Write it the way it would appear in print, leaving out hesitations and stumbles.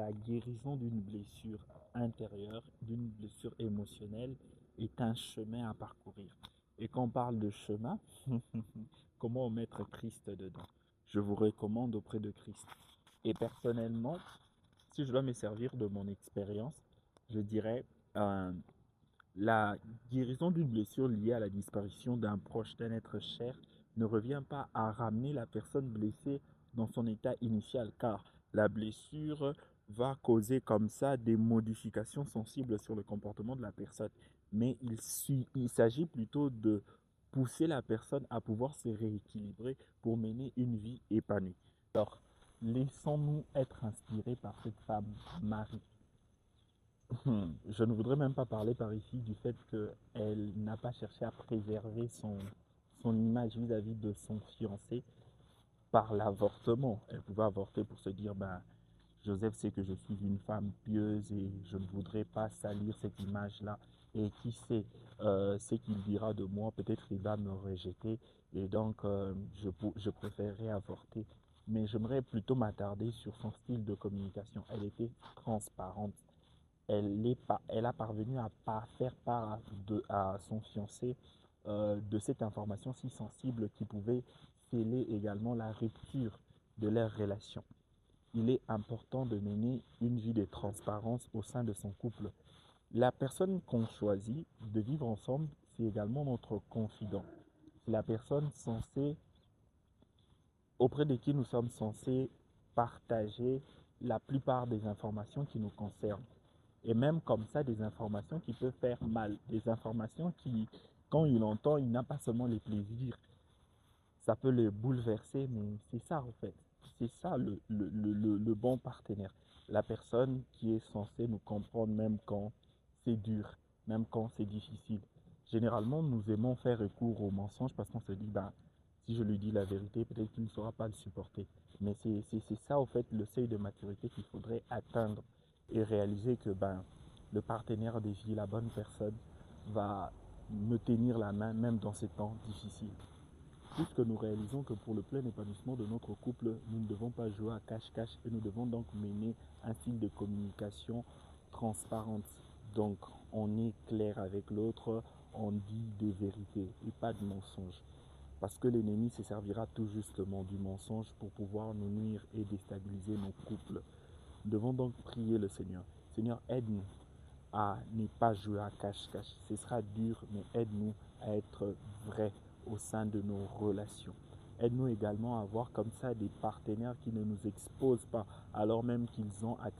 la guérison d'une blessure intérieure, d'une blessure émotionnelle, est un chemin à parcourir. Et quand on parle de chemin, comment mettre Christ dedans? Je vous recommande auprès de Christ. Et personnellement, si je dois me servir de mon expérience, je dirais euh, la guérison d'une blessure liée à la disparition d'un proche, d'un être cher, ne revient pas à ramener la personne blessée dans son état initial, car la blessure va causer comme ça des modifications sensibles sur le comportement de la personne. Mais il s'agit plutôt de pousser la personne à pouvoir se rééquilibrer pour mener une vie épanouie. Alors, laissons-nous être inspirés par cette femme, Marie. Je ne voudrais même pas parler par ici du fait qu'elle n'a pas cherché à préserver son image vis-à-vis de son fiancé par l'avortement. Elle pouvait avorter pour se dire, ben, Joseph sait que je suis une femme pieuse et je ne voudrais pas salir cette image-là. Et qui sait ce qu'il dira de moi, peut-être il va me rejeter et donc je préférerais avorter. Mais j'aimerais plutôt m'attarder sur son style de communication. Elle était transparente, elle a parvenu à pas faire part à son fiancé de cette information si sensible qui pouvait sceller également la rupture de leur relation. Il est important de mener une vie de transparence au sein de son couple. La personne qu'on choisit de vivre ensemble, c'est également notre confident. C'est la personne censée, auprès de qui nous sommes censés partager la plupart des informations qui nous concernent. Et même comme ça, des informations qui peuvent faire mal. Des informations qui, quand il entend, il n'a pas seulement les plaisirs. Ça peut le bouleverser, mais c'est ça en fait. C'est ça le bon partenaire. La personne qui est censée nous comprendre même quand c'est dur, même quand c'est difficile. Généralement, nous aimons faire recours au mensonge parce qu'on se dit, bah, si je lui dis la vérité, peut-être qu'il ne saura pas le supporter. Mais c'est ça, au fait, le seuil de maturité qu'il faudrait atteindre et réaliser que ben, le partenaire des vies, la bonne personne, va me tenir la main même dans ces temps difficiles. Puisque nous réalisons que pour le plein épanouissement de notre couple, nous ne devons pas jouer à cache-cache et nous devons donc mener un style de communication transparente. Donc, on est clair avec l'autre, on dit des vérités et pas de mensonges. Parce que l'ennemi se servira tout justement du mensonge pour pouvoir nous nuire et déstabiliser nos couples. Nous devons donc prier le Seigneur. Seigneur, aide-nous à ne pas jouer à cache-cache. Ce sera dur, mais aide-nous à être vrais au sein de nos relations. Aide-nous également à avoir comme ça des partenaires qui ne nous exposent pas, alors même qu'ils ont accès